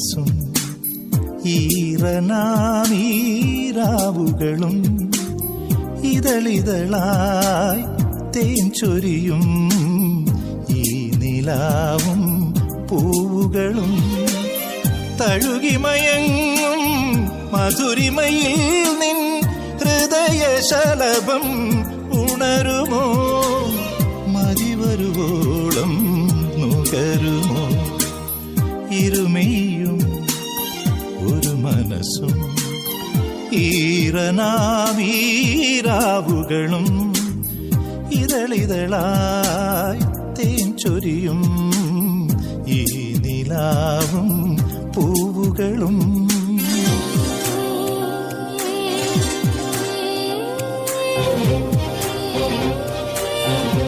മനസ്സും ഈറനാമീരാവുകളും ഇതളിതളായി തേൻ ചൊരിയും ഈ നിലാവും പൂവുകളും തഴുകിമയങ്ങും മധുരിമയിൽ നിൻ ഹൃദയശലഭം ഉണരുമോ മതിവരുവോളം നുകരുമോ ഇരുമയും ഒരു മനസ്സും ഈറനാവീരാവുകളും ഇതളിതളായി തേൻ ചൊരിയും ഈ നിലാവും പൂവുകളും